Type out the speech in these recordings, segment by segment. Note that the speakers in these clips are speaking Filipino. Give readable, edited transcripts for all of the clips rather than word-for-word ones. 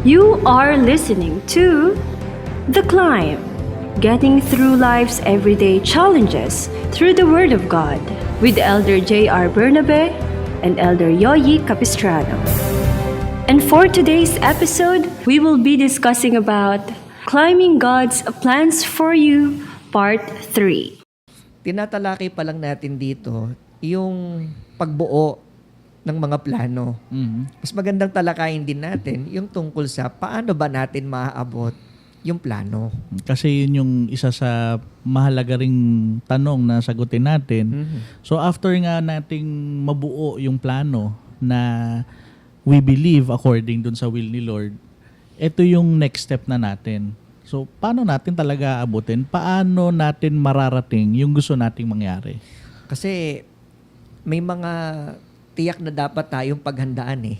You are listening to The Climb, getting through life's everyday challenges through the Word of God with Elder J.R. Bernabe and Elder Yoyi Capistrano. And for today's episode, we will be discussing about Climbing God's Plans for You, Part 3. Tinatalakay pa lang natin dito yung pagbuo ng mga plano. Mas magandang talakayin din natin yung tungkol sa paano ba natin maaabot yung plano. Kasi yun yung isa sa mahalaga ring tanong na sagutin natin. So after nga nating mabuo yung plano na we believe according dun sa will ni Lord, ito yung next step na natin. So paano natin talaga aabutin? Paano natin mararating yung gusto nating mangyari? Kasi may mga tiyak na dapat tayong paghandaan eh.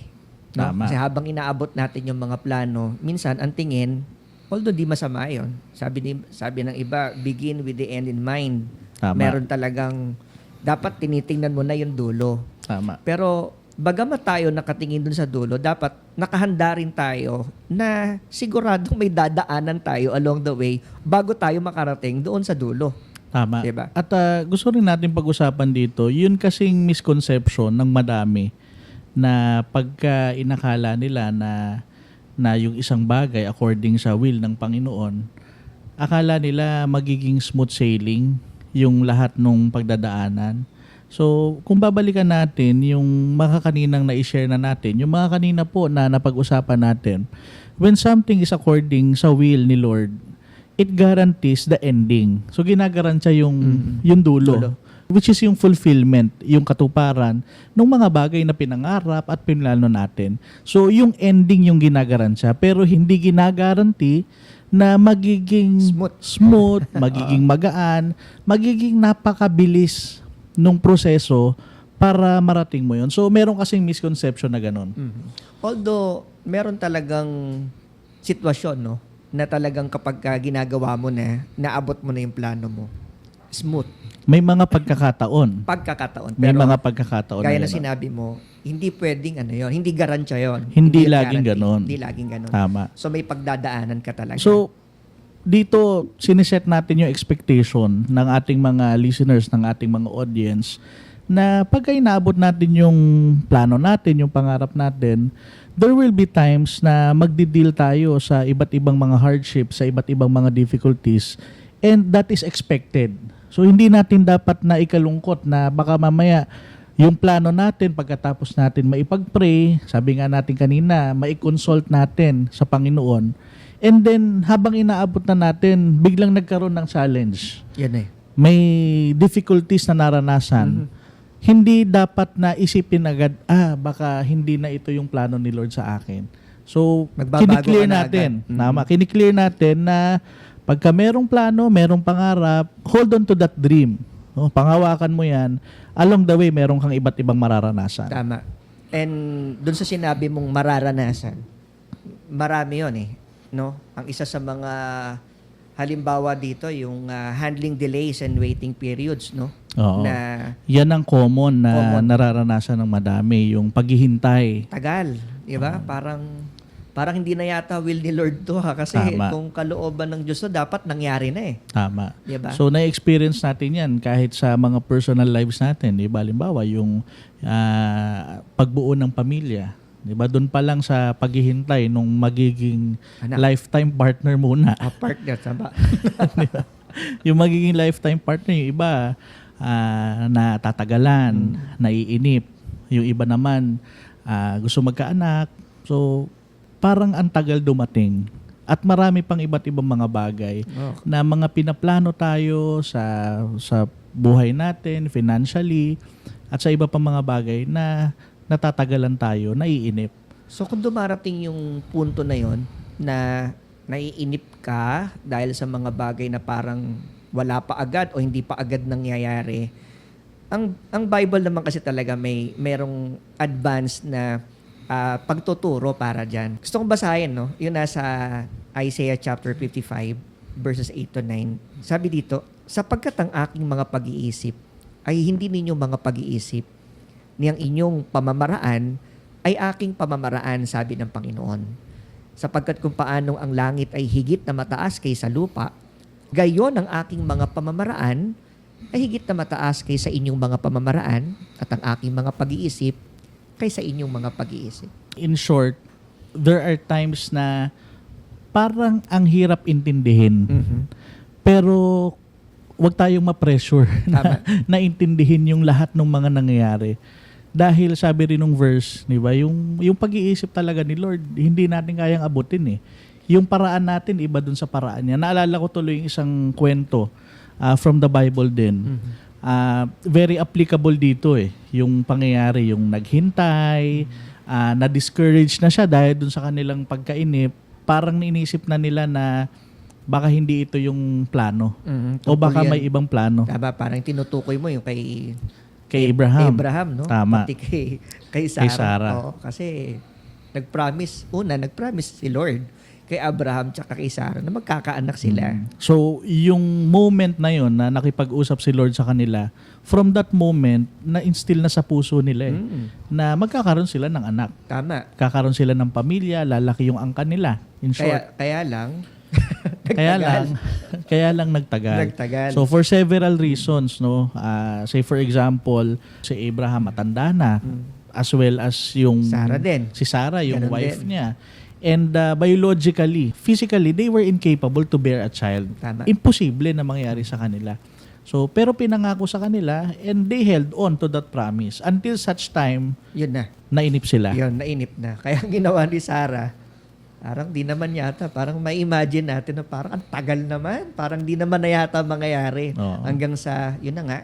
No? Tama. Kasi habang inaabot natin yung mga plano, minsan ang tingin, although di masama yun, sabi ng iba, begin with the end in mind. Tama. Meron talagang, dapat tinitingnan mo na yung dulo. Tama. Pero bagamat tayo nakatingin dun sa dulo, dapat nakahanda rin tayo na siguradong may dadaanan tayo along the way bago tayo makarating doon sa dulo. Tama. Diba? At gusto rin natin pag-usapan dito, yun kasing misconception ng madami na pagka inakala nila na yung isang bagay according sa will ng Panginoon, akala nila magiging smooth sailing yung lahat ng pagdadaanan. So, kung babalikan natin yung mga kaninang na-share na natin, yung mga kanina po na napag-usapan natin, when something is according sa will ni Lord, it guarantees the ending. So, ginagarantiya yung dulo. Which is yung fulfillment, yung katuparan ng mga bagay na pinangarap at pinlano natin. So, yung ending yung ginagarantiya, pero hindi ginagaranti na magiging smooth magiging magaan, magiging napakabilis nung proseso para marating mo yun. So, meron kasing misconception na ganun. Although, meron talagang sitwasyon, no? Na talagang kapag ginagawa mo na, naabot mo na yung plano mo. Smooth. May mga pagkakataon. May mga pagkakataon. Gaya na na sinabi mo, hindi pwedeng hindi garantiya yun. Hindi yun laging guarantee. ganon. Hindi laging ganon. Tama. So may pagdadaanan ka talaga. So, dito, siniset natin yung expectation ng ating mga listeners, ng ating mga audience, na pagka inaabot natin yung plano natin, yung pangarap natin, there will be times na magdi-deal tayo sa iba't ibang mga hardships, sa iba't ibang mga difficulties, and that is expected. So hindi natin dapat na ikalungkot na baka mamaya yung plano natin pagkatapos natin maipag-pray, sabi nga natin kanina, maikonsult natin sa Panginoon. And then habang inaabot na natin, biglang nagkaroon ng challenge. Yan eh. May difficulties na naranasan. Hindi dapat na isipin agad, baka hindi na ito yung plano ni Lord sa akin. So, Magbabago kiniklear ka na natin. agad. Tama, kiniklear natin na pagka merong plano, merong pangarap, hold on to that dream. No, pangawakan mo yan. Along the way, meron kang iba't ibang mararanasan. Tama. And dun sa sinabi mong mararanasan, marami yon eh. No? Ang isa sa mga halimbawa dito, yung handling delays and waiting periods, no? Oo. Na Yan ang common na Common. nararanasan ng madami, yung paghihintay. tagal, di ba? Parang hindi na yata will ni Lord to ha. Kasi Tama. kung kalooban ng Diyos to, dapat nangyari na eh. Tama. Di ba? So, na-experience natin yan kahit sa mga personal lives natin. Di ba? Halimbawa, yung pagbuo ng pamilya. Di ba? Doon pa lang sa paghihintay nung magiging Anak. lifetime partner muna. Partner, tama. Yung magiging lifetime partner, yung iba na tatagalan, naiinip. Yung iba naman gusto magkaanak. So, parang ang tagal dumating. At marami pang iba't ibang mga bagay Oh. na mga pinaplano tayo sa buhay natin, financially, at sa iba pang mga bagay na natatagalan tayo, naiinip. So kung dumarating yung punto na yon na naiinip ka dahil sa mga bagay na parang wala pa agad o hindi pa agad nangyayari, ang Bible naman kasi talaga merong advanced na pagtuturo para dyan. Gusto kong basahin, no? Yun nasa Isaiah chapter 55 verses 8 to 9. Sabi dito, sapagkat ang aking mga pag-iisip ay hindi ninyong mga pag-iisip, niyang inyong pamamaraan ay aking pamamaraan, sabi ng Panginoon. Sapagkat kung paanong ang langit ay higit na mataas kaysa lupa, gayon ang aking mga pamamaraan ay higit na mataas kaysa inyong mga pamamaraan at ang aking mga pag-iisip kaysa inyong mga pag-iisip. In short, there are times na parang ang hirap intindihin. Pero wag tayong ma-pressure Tama. na intindihin yung lahat ng mga nangyayari. Dahil sabi rin nung verse, di ba, yung pag-iisip talaga ni Lord, hindi natin kayang abutin eh. Yung paraan natin, iba dun sa paraan niya. Naalala ko tuloy yung isang kwento from the Bible din. Very applicable dito eh. Yung pangyayari, yung naghintay, na-discourage na siya dahil dun sa kanilang pagkainip. Parang inisip na nila na baka hindi ito yung plano. O baka may ibang plano. Tama, parang tinutukoy mo yung kay Abraham. Abraham, no? Tama. Pati kay Sarah. Kay Sarah. Oo, kasi nag-promise si Lord kay Abraham tsaka kay Sarah na magkakaanak sila. So, yung moment na yon na nakipag-usap si Lord sa kanila, from that moment, na-instill na sa puso nila na magkakaroon sila ng anak. Tama. Kakaroon sila ng pamilya, lalaki yung angkan nila. In short. Kaya lang, Kaya lang nagtagal. Nagtagal. So for several reasons, no. Say for example, si Abraham matanda na, as well as yung Sarah din. si Sarah, yung Ganun wife din. niya. And biologically, physically, they were incapable to bear a child. Tama. Imposible na mangyari sa kanila. So pero pinangako sa kanila and they held on to that promise until such time Yun na. nainip sila. Yun, nainip na. Kaya ang ginawa ni Sarah, parang di naman yata, parang may imagine natin na parang ang tagal naman. Parang di naman na yata mangyayari. Oo. Hanggang sa, yun na nga,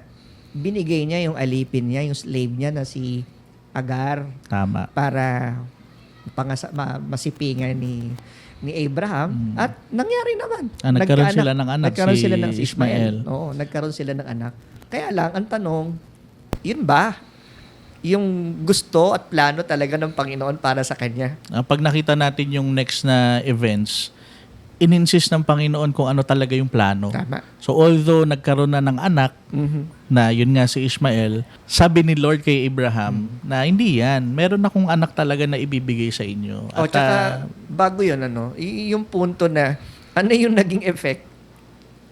binigay niya yung alipin niya, yung slave niya na si Agar Tama. para masipingan ni Abraham. At nangyari naman. Nagkaroon sila ng anak, Nagkaroon si sila ng Ishmael. Oo, nagkaroon sila ng anak. Kaya lang, ang tanong, yun ba? Yung gusto at plano talaga ng Panginoon para sa kanya. Pag nakita natin yung next na events, in-insist ng Panginoon kung ano talaga yung plano. Tama. So although nagkaroon na ng anak, na yun nga si Ishmael, sabi ni Lord kay Abraham na hindi yan. Meron akong anak talaga na ibibigay sa inyo. O, tsaka, bago yun, yung punto na, ano yung naging effect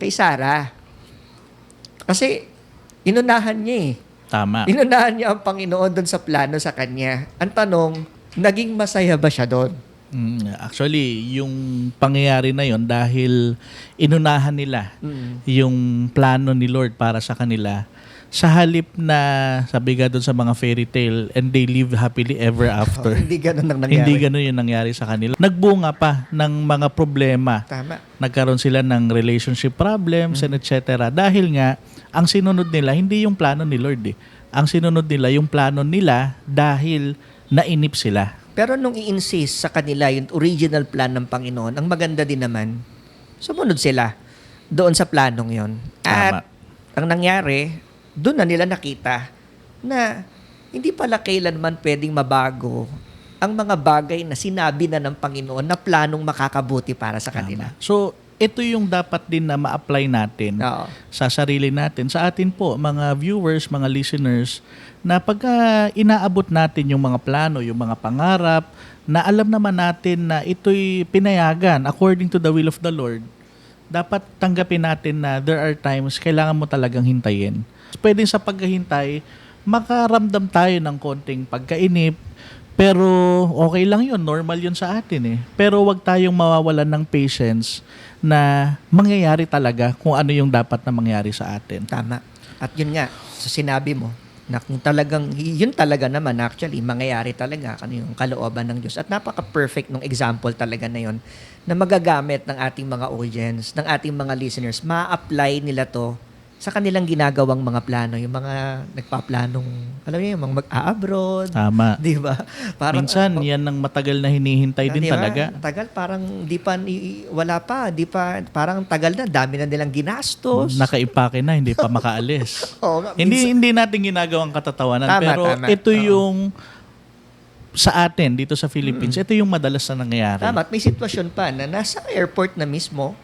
kay Sarah? Kasi, inunahan niya eh. Tama. Inunahan niya ang Panginoon doon sa plano sa kanya. Ang tanong, naging masaya ba siya doon? Actually, yung pangyayari na yon dahil inunahan nila yung plano ni Lord para sa kanila, sa halip na sabi nga doon sa mga fairy tale, and they live happily ever after. Hindi ganun ang nangyari. Hindi ganun yung nangyari sa kanila. Nagbunga pa ng mga problema. Tama. Nagkaroon sila ng relationship problems and etc. Dahil nga, ang sinunod nila, hindi yung plano ni Lord eh. Ang sinunod nila, yung plano nila dahil nainip sila. Pero nung i-insist sa kanila yung original plan ng Panginoon, ang maganda din naman, sumunod sila doon sa planong yon. At ang nangyari, doon na nila nakita na hindi pala kailanman pwedeng mabago ang mga bagay na sinabi na ng Panginoon na planong makakabuti para sa kanila. So, ito yung dapat din na ma-apply natin Oo. sa sarili natin. Sa atin po, mga viewers, mga listeners, na pagka inaabot natin yung mga plano, yung mga pangarap, na alam naman natin na ito'y pinayagan according to the will of the Lord, dapat tanggapin natin na there are times kailangan mo talagang hintayin. Pwede sa paghahintay, makaramdam tayo ng konting pagkainip, pero okay lang yun, normal yun sa atin eh. Pero wag tayong mawawalan ng patience na mangyayari talaga kung ano yung dapat na mangyari sa atin. Tama. At yun nga, sa sinabi mo, na kung talagang, yun talaga naman actually, mangyayari talaga yung kalooban ng Diyos. At napaka-perfect ng example talaga na yun na magagamit ng ating mga audience, ng ating mga listeners, ma-apply nila to sa kanilang ginagawang mga plano, yung mga nagpaplanong, alam niyo, yung mga mag-a-abroad. Tama. Di ba? Parang, Minsan, yan ang matagal na hinihintay din diba? talaga. Tagal, parang wala pa, parang tagal na, dami na nilang ginastos. Nakaipake na, hindi pa makaalis. Oo nga, hindi natin ginagawang katatawanan. Tama, pero tama. ito Oo. yung sa atin, dito sa Philippines, ito yung madalas na nangyayari. Tama, at may sitwasyon pa na nasa airport na mismo,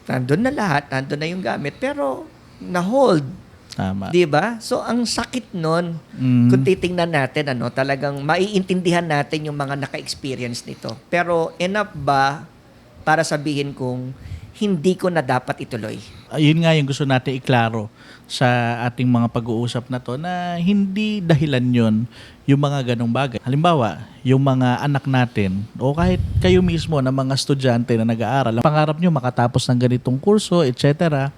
nandun na lahat, nandun na yung gamit, pero na-hold. Tama. Di ba? So, ang sakit nun, kung titingnan natin, talagang maiintindihan natin yung mga naka-experience nito. Pero enough ba para sabihin kung hindi ko na dapat ituloy? Yun nga yung gusto natin iklaro sa ating mga pag-uusap na to, na hindi dahilan yon yung mga ganong bagay. Halimbawa, yung mga anak natin o kahit kayo mismo na mga estudyante na nag-aaral, ang pangarap nyo makatapos ng ganitong kurso, etc.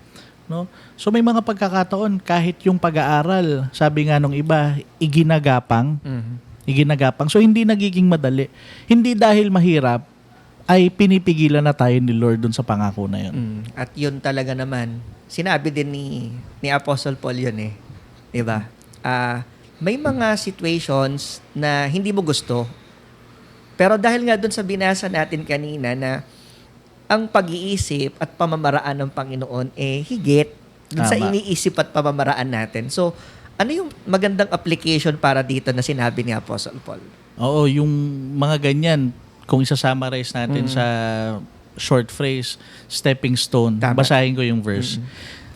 No? So may mga pagkakataon kahit yung pag-aaral, sabi nga nung iba, iginagapang. Iginagapang. So hindi nagiging madali. Hindi dahil mahirap, ay pinipigilan na tayo ni Lord dun sa pangako na yun. At yun talaga naman, sinabi din ni Apostle Paul yun eh. Diba? May mga situations na hindi mo gusto, pero dahil nga dun sa binasa natin kanina na ang pag-iisip at pamamaraan ng Panginoon higit dun sa Tama. iniisip at pamamaraan natin. So, ano yung magandang application para dito na sinabi ni Apostle Paul? Oo, yung mga ganyan, kung isa-summarize natin sa short phrase, stepping stone. Tama. Basahin ko yung verse.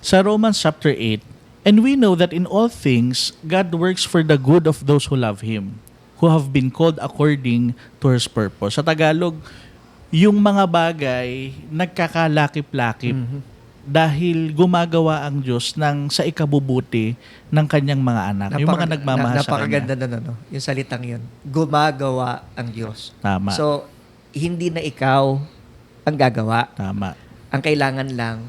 Sa Romans chapter 8, "And we know that in all things, God works for the good of those who love Him, who have been called according to His purpose." Sa Tagalog, yung mga bagay nagkakalakip-lakip dahil gumagawa ang Diyos ng sa ikabubuti ng kanyang mga anak. Yung mga nagmamahal sa Kanya. Napakaganda na, yung salitang yun. Gumagawa ang Diyos. Tama. So, hindi na ikaw ang gagawa. Tama. Ang kailangan lang,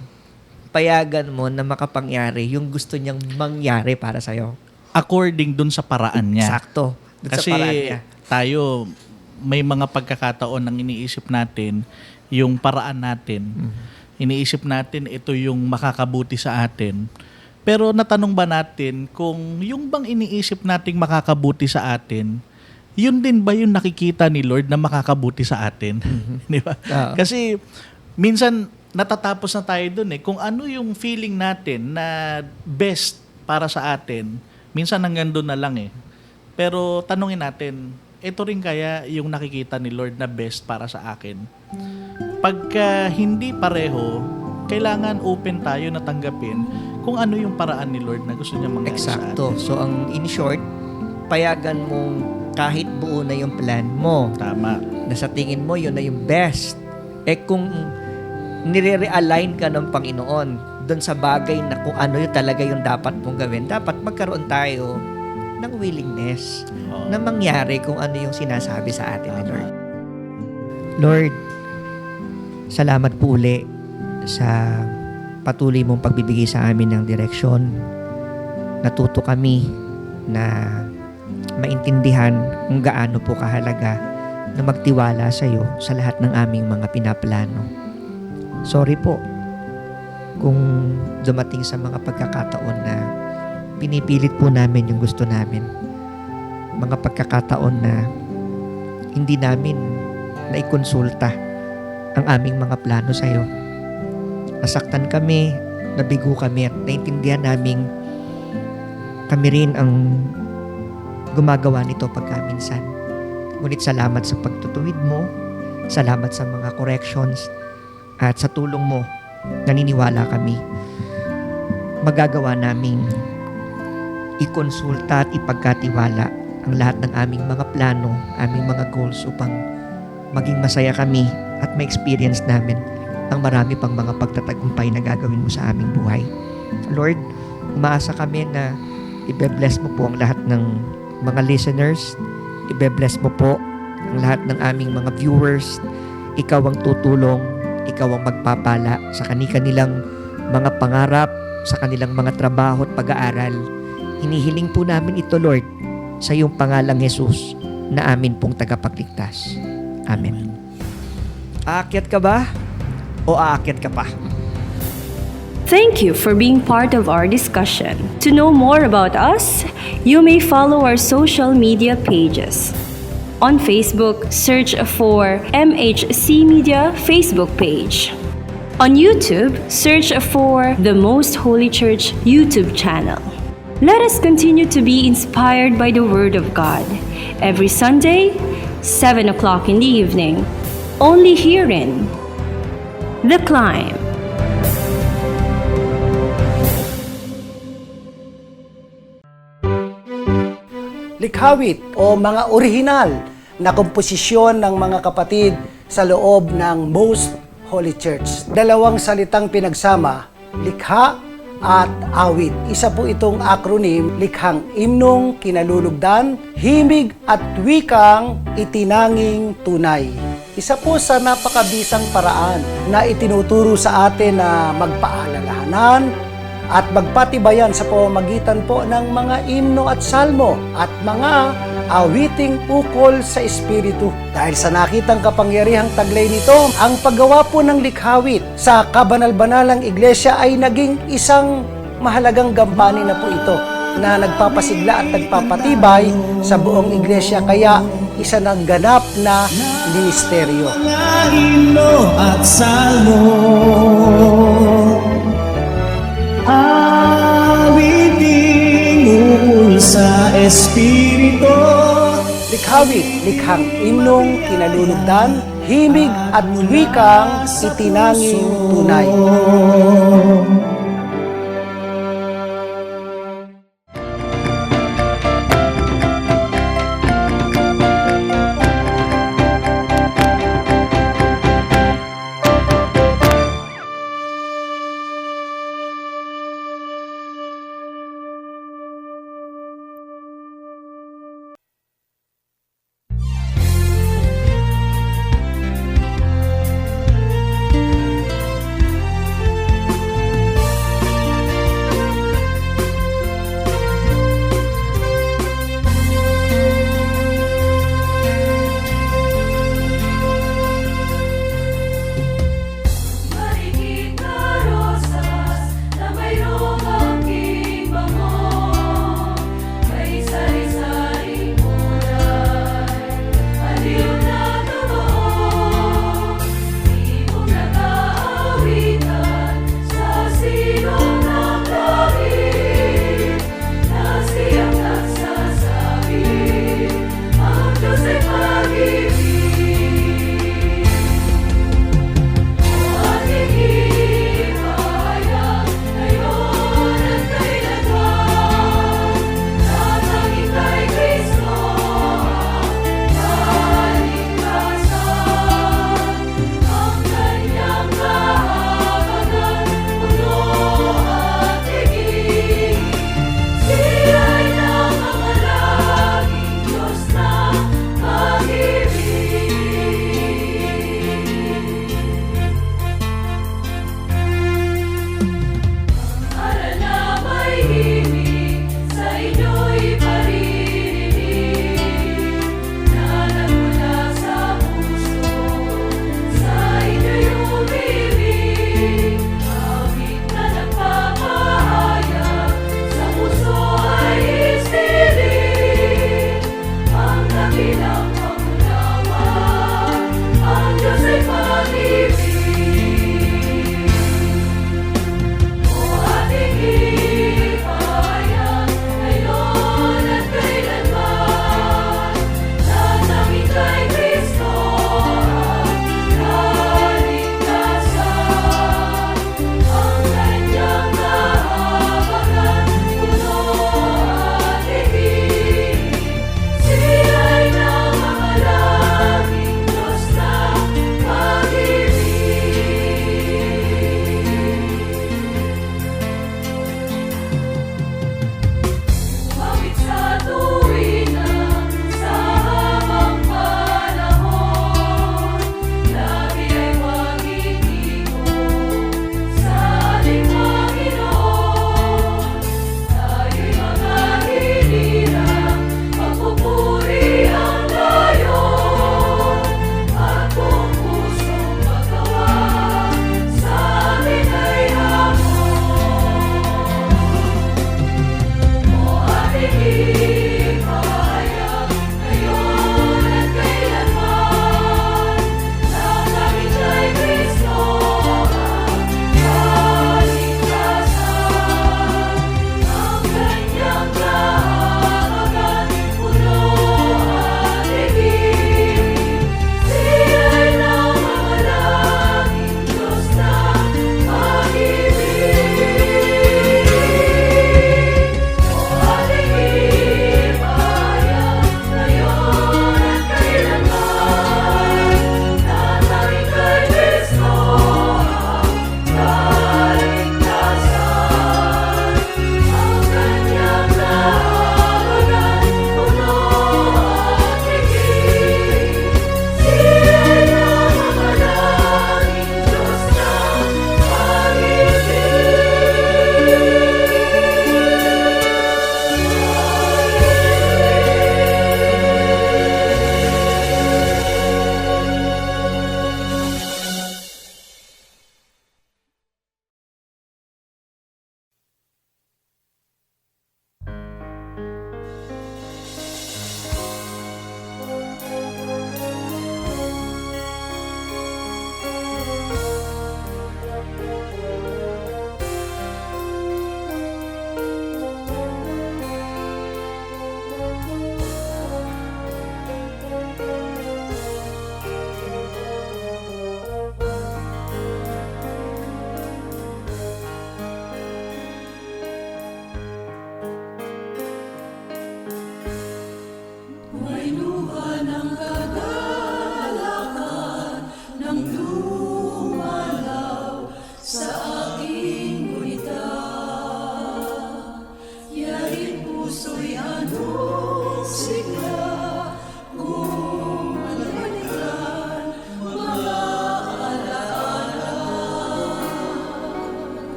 payagan mo na makapangyari yung gusto niyang mangyari para sa'yo. According dun sa paraan niya. Sakto. Dun Kasi sa paraan niya. tayo, may mga pagkakataon ng iniisip natin, yung paraan natin. Iniisip natin ito yung makakabuti sa atin. Pero natanong ba natin kung yung bang iniisip nating makakabuti sa atin, yun din ba yung nakikita ni Lord na makakabuti sa atin? Di ba? Oo. Kasi minsan natatapos na tayo dun eh. Kung ano yung feeling natin na best para sa atin, minsan hanggang doon na lang eh. Pero tanungin natin, ito rin kaya yung nakikita ni Lord na best para sa akin? Pagka hindi pareho, kailangan open tayo na tanggapin kung ano yung paraan ni Lord na gusto niya mangyari sa atin. Eksakto. So, in short, payagan mong kahit buo na yung plan mo, Tama. na sa tingin mo, yun na yung best. Kung nire-realign ka ng Panginoon doon sa bagay na kung ano yung talaga yung dapat mong gawin, dapat magkaroon tayo ng willingness na mangyari kung ano yung sinasabi sa atin ni Lord. Lord, salamat po uli sa patuloy mong pagbibigay sa amin ng direksyon. Natuto kami na maintindihan kung gaano po kahalaga na magtiwala sa iyo sa lahat ng aming mga pinaplano. Sorry po kung dumating sa mga pagkakataon na pinipilit po namin yung gusto namin. Mga pagkakataon na hindi namin naikonsulta ang aming mga plano sa iyo. Nasaktan kami, nabigo kami at naintindihan naming kami rin ang gumagawa nito pagkaminsan. Ngunit salamat sa pagtutuwid mo, salamat sa mga corrections, at sa tulong mo, naniniwala kami, magagawa naming ikonsulta at ipagkatiwala ang lahat ng aming mga plano, aming mga goals upang maging masaya kami at ma-experience namin ang marami pang mga pagtatagumpay na gagawin mo sa aming buhay. Lord, umaasa kami na ibe-bless mo po ang lahat ng mga listeners, ibe-bless mo po ang lahat ng aming mga viewers. Ikaw ang tutulong, ikaw ang magpapala sa kanilang mga pangarap, sa kanilang mga trabaho at pag-aaral. Hinihiling po namin ito, Lord, sa iyong pangalang Jesus na amin pong tagapagligtas. Amen. Aakyat ka ba? O aakyat ka pa? Thank you for being part of our discussion. To know more about us, you may follow our social media pages. On Facebook, search for MHC Media Facebook page. On YouTube, search for the Most Holy Church YouTube channel. Let us continue to be inspired by the Word of God every Sunday, 7 o'clock in the evening, only here in The Climb. Likhawit o mga orihinal na komposisyon ng mga kapatid sa loob ng Most Holy Church. Dalawang salitang pinagsama, likha at awit. Isa po itong acronym, likhang imnong kinalulugdan, himig at wikang itinanging tunay. Isa po sa napakabisang paraan na itinuturo sa atin na magpaalalahanan at magpatibayan sa pamamagitan po ng mga imno at salmo at mga awiting ukol sa Espiritu. Dahil sa nakitang kapangyarihang taglay nito, ang paggawa po ng likhawit sa kabanal-banalang iglesia ay naging isang mahalagang gampanin na po ito na nagpapasigla at nagpapatibay sa buong iglesia, kaya isa ng ganap na ministeryo. Himno at salmo, awiting ukol sa Espiritu. Likhawit, likhang imnong kinalulugdan, himig at wikang itinanging tunay.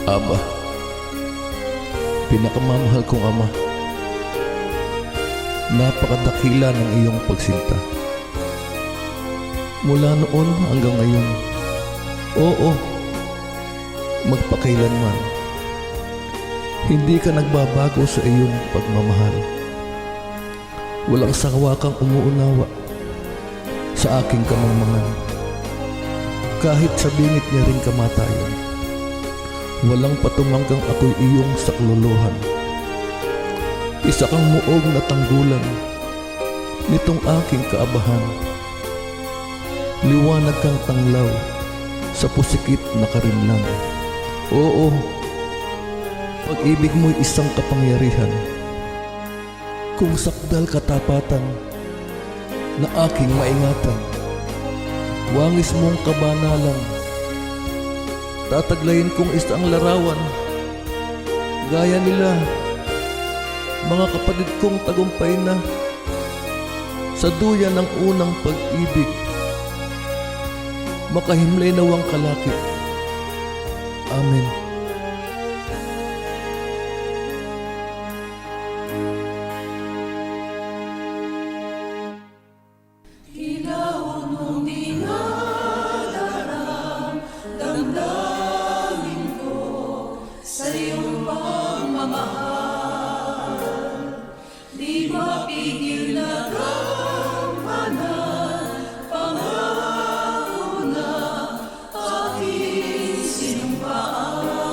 Aba, pinakamamahal kong Ama, napakadakila ng iyong pagsinta. Mula noon hanggang ngayon, oo, magpakailanman, hindi ka nagbabago sa iyong pagmamahal. Walang sawa kang umuunawa sa aking kamangmangan. Kahit sa bingit niya ring kamatayan, walang patumanggang ako'y iyong saklolohan. Isa kang muog na tanggulan nitong aking kaabahan. Liwanag kang tanglaw sa pusikit na karimlan. Oo, pag-ibig mo'y isang kapangyarihan. Kung sakdal katapatan na aking maingatan, wangis mong kabanalan, tataglayin kong isang larawan, gaya nila, mga kapatid kong tagumpay na, sa duyan ng unang pag-ibig, makahimlay nawang kalakip. Amen. Sinumpaan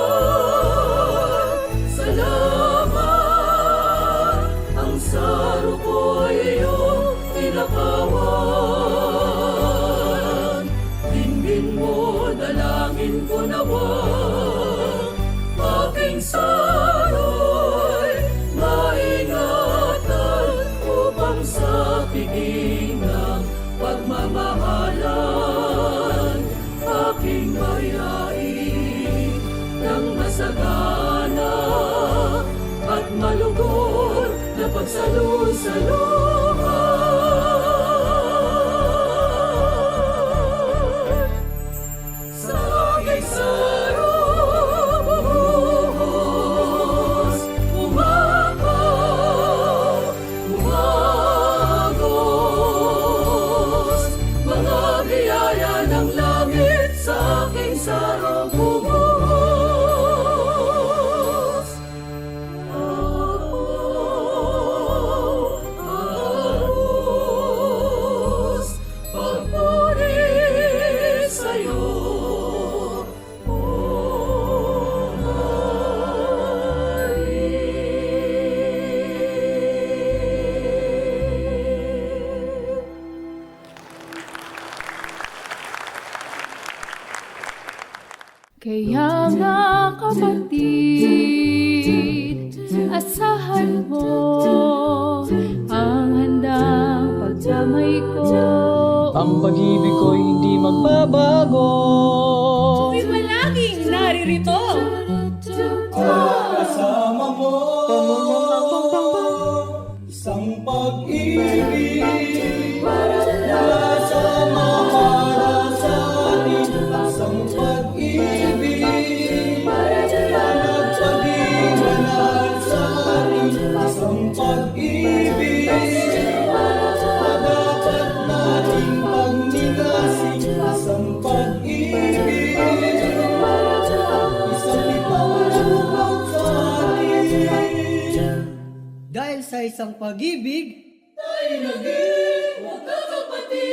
Salamat, salamat, ang saro ko'y iyong tinakawan. Dinggin mo, dalangin ko nawa, aking saro'y maingatan upang sa piging ng pagmamahalan aking mayain ng masagana at malugod na pagsalusaluhan. Sa aking saro buhos, umakaw, umagos, mga biyaya ng langit sa aking saro buhos. Aros, pagpuri sa'yo, O Hari. Kaya nga kapatid, asahan mo ang handang pagdamay ko. Ang pag-ibig ko hindi magbabago. Ako'y palaging naririto. Kasama mo, isang pag-ibig para sa atin, isang pag-ibig nagpaging banal sa atin, isang pag-ibig na dapat nating pagnilasin, isang pag-ibig, isang ipangalaman sa atin. Dahil sa isang pag-ibig, Tayo naging magkakapatid.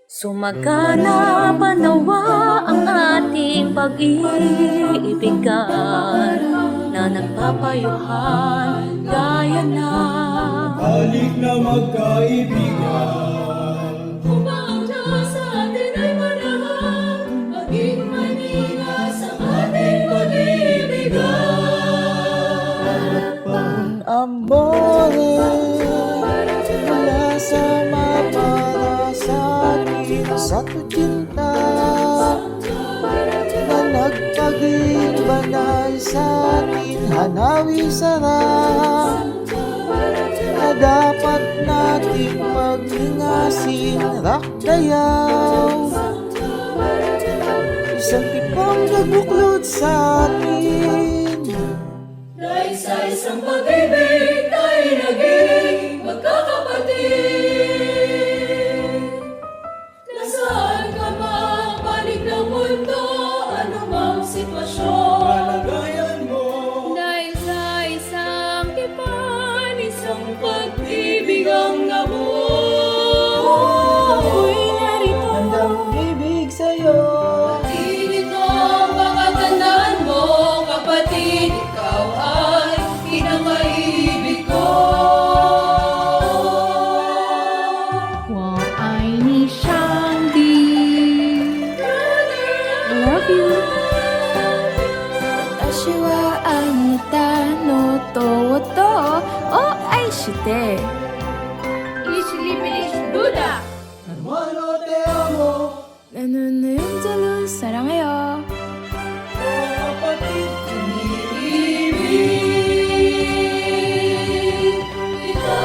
Sumagana panawa ang ating pag-iibigan na nagpapayuhan gaya na Halik na magkaibigan. Upang ang Diyos sa atin ay manahan, maging manina sa ating pag-ibigan. Amore mula sa mapara sa atin sa tutinta na nagpaging banal sa atin, hanawi sarap na dapat nating paglingasin, rakdayaw isang tipang nagbuklod sa atin. Dahil sa isang pag-ibig, tayo naging magkakapatid. Nasaan ka mang panig ng mundo, anumang sitwasyon. Kalagayan mo, Dahil sa isang tipan, isang Pag-ibig ang nabuo. ako'y narito. handang ibig sa'yo. Init ang pakatandaan mo, kapatid, ikaw ay pinakaibig ko. Wang ai ni siyang di. I love you. 私はあなたのことを愛して이슬리베리스두다 Hermano, te amo, 나는 은자로 사랑해요. kapatid. Ibig kita.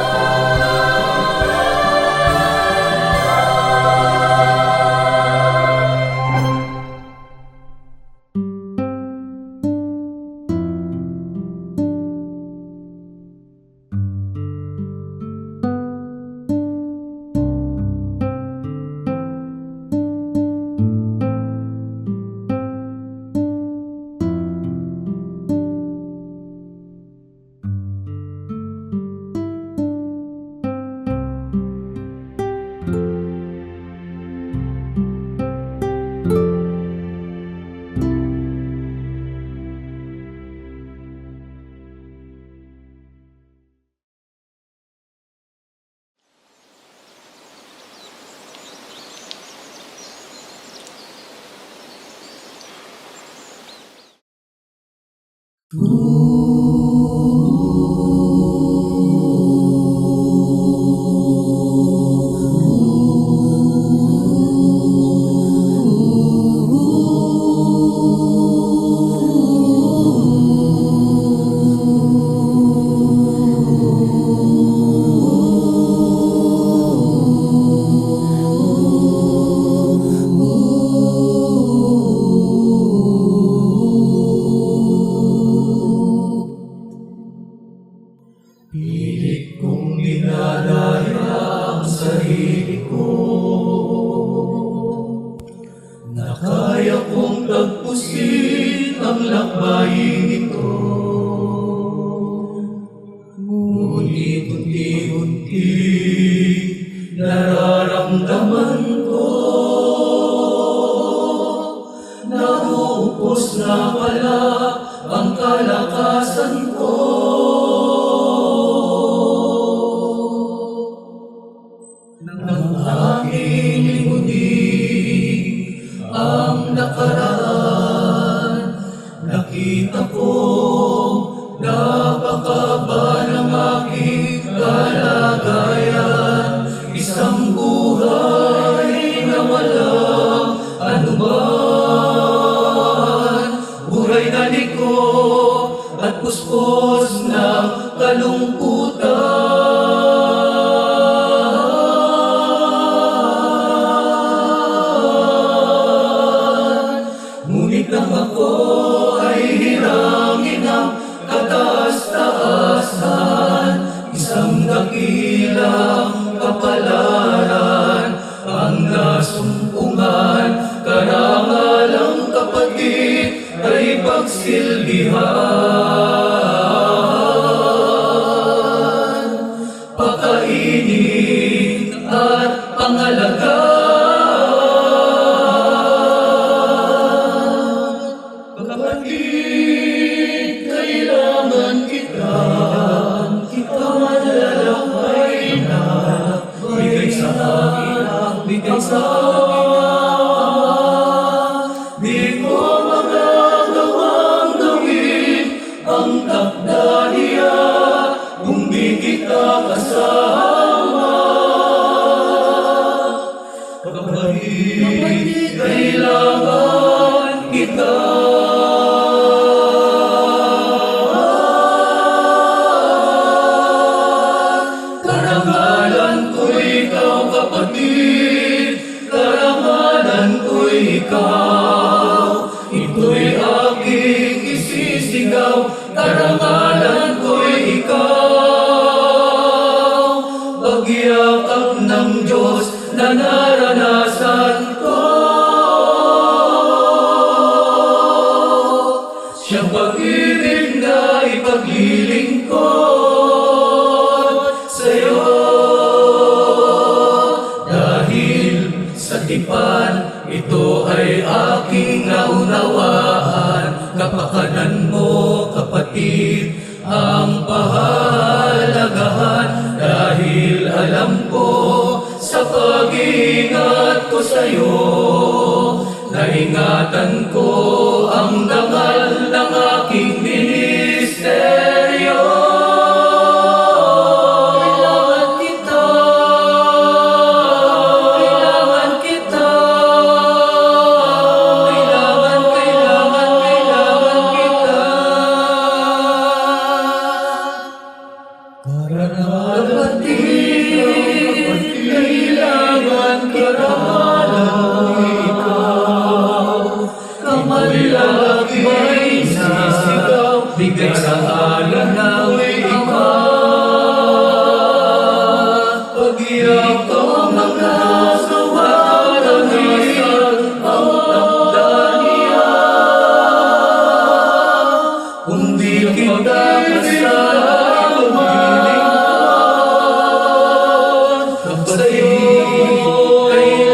Kaya kong tagpusin ang lakbayin ito. Ngunit unti-unti nararamdaman ko nauupos na pala ang kalakasan ko. Nang aking lingunin ang nakaraan, nakita ko napakaba ng aking kalagayan. Isang buhay na walang anuman, buhay na liko at puspos ng kalungkutan. Ngunit nang ako ay hirangin ng kataas-taasan, isang dakilang kapalaran ang nasumpungan, karangalang kapatid ay pagsilbihan, pakainin at pangalagaan. Kapatid, kailangan kita, malalakbay na, bigay sa akin, bigay sa akin. Di ko magagawang gawin ang takda niya kung di kita kasama. Kapatid, kailangan kita. Karangalan ko ikaw, kapatid, karangalan ko ikaw. Ito'y aking isisigaw, karangalan ko ikaw. Pagyakap ng Diyos na naranasan ko, siyang pag-ibig na ipaglilingkod sa'yo. Dahil sa tipan, ito ay aking naunawaan. Kapakanan mo, kapatid, ang pahalagahan. Dahil alam ko sa pag-iingat ko sa'yo, naingatan ko ang dangal ng aking ministeryo. Kailangan kita, kailangan kita, kailangan kita. Kapatid, kailangan kita. Kamalilagay sisigaw, bigay sa alanaw ikaw. Pagyakaw ng kasawa, karanasan ang takda niya. Kung di kita kasama, sa'yo kailangan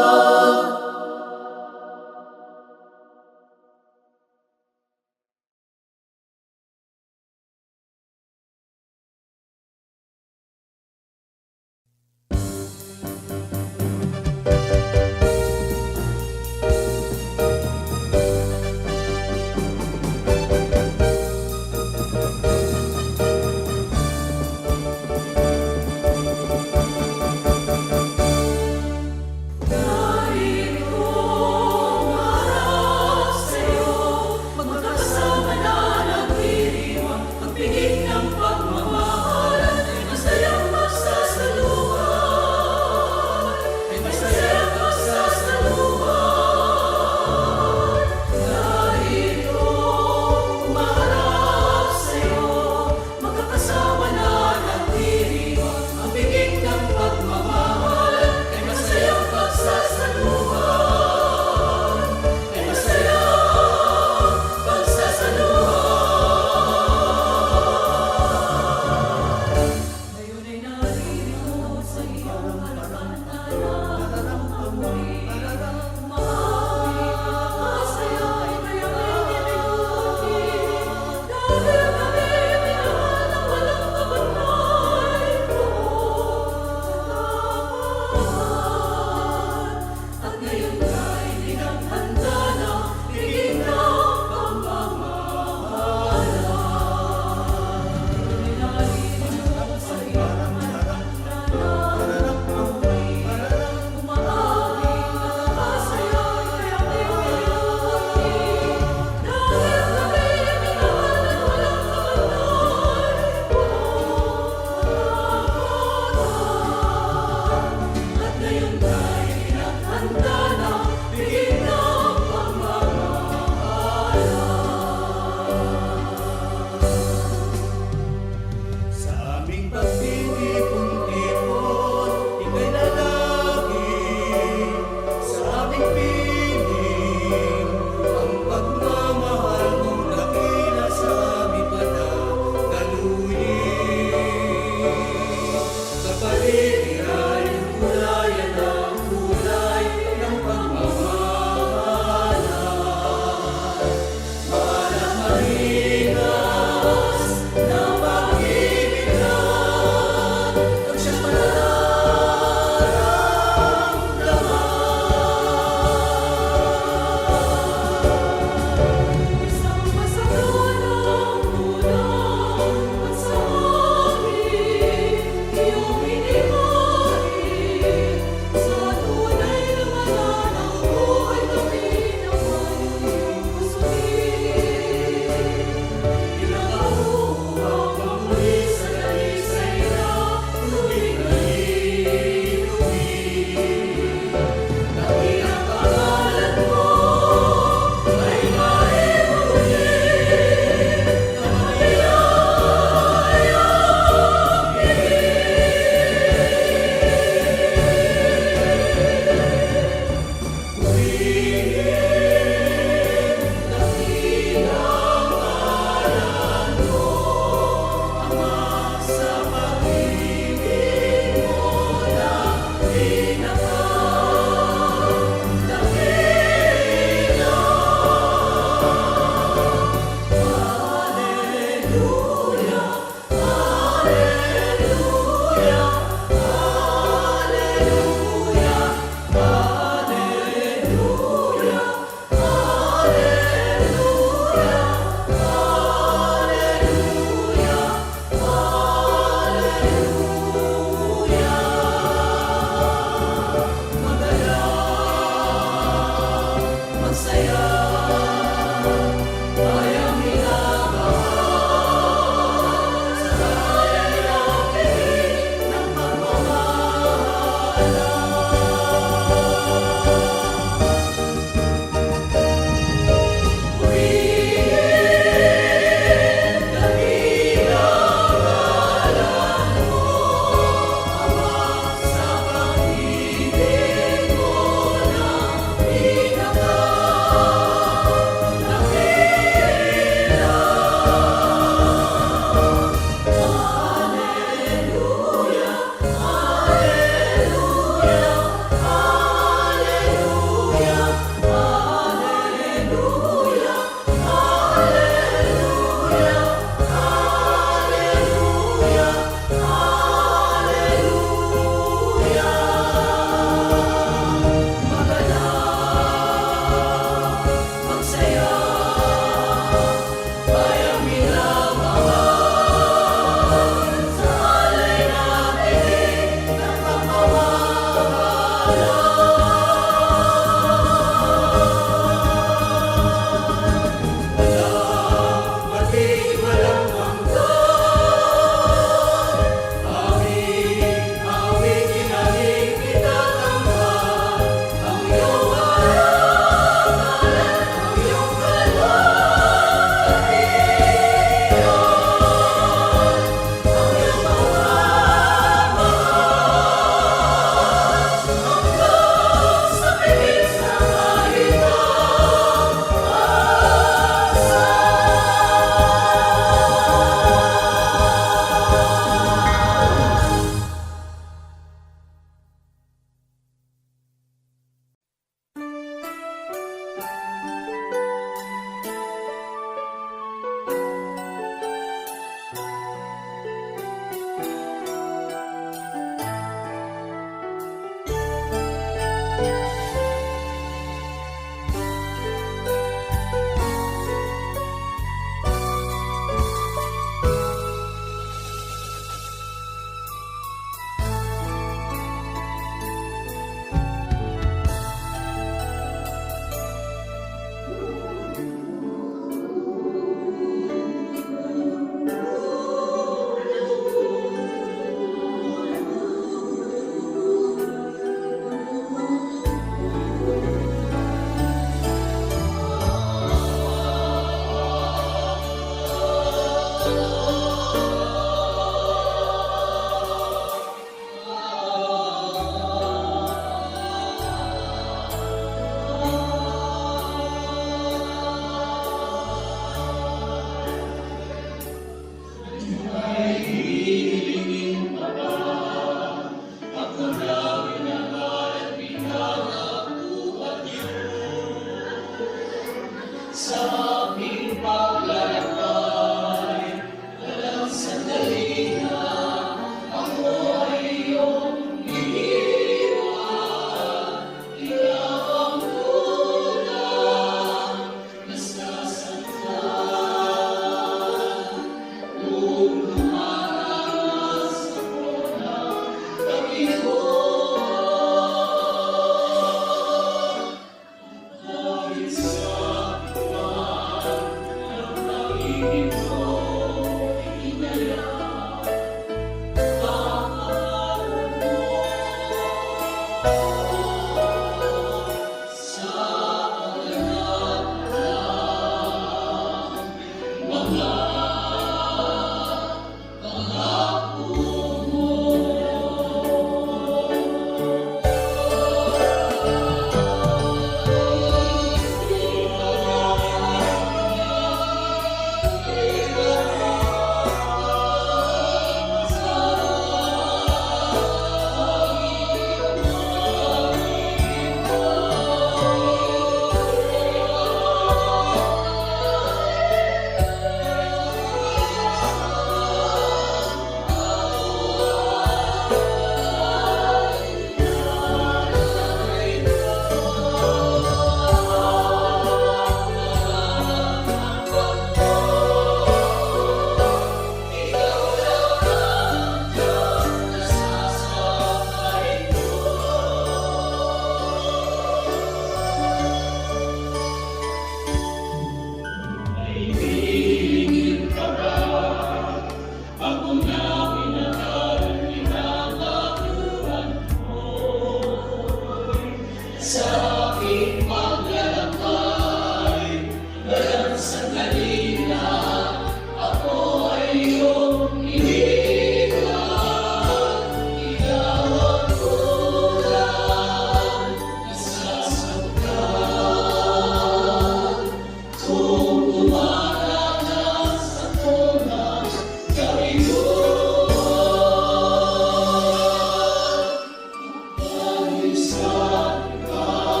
Sa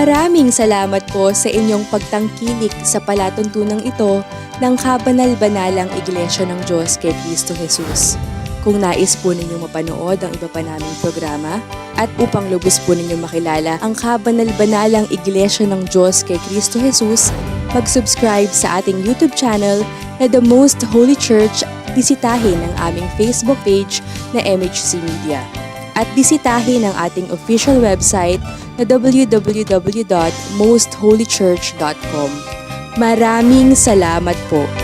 Maraming salamat po sa inyong pagtangkilik sa palatuntunang ito ng kabanal-banalang Iglesia ng Diyos kay Kristo Jesus. Kung nais po ninyong mapanood ang iba pa naming programa at upang lubos po ninyong makilala ang kabanal-banalang Iglesia ng Diyos kay Kristo Jesus, mag-subscribe sa ating YouTube channel na The Most Holy Church, bisitahin ang aming Facebook page na MHC Media. At bisitahin ang ating official website na www.mostholychurch.com. Maraming salamat po.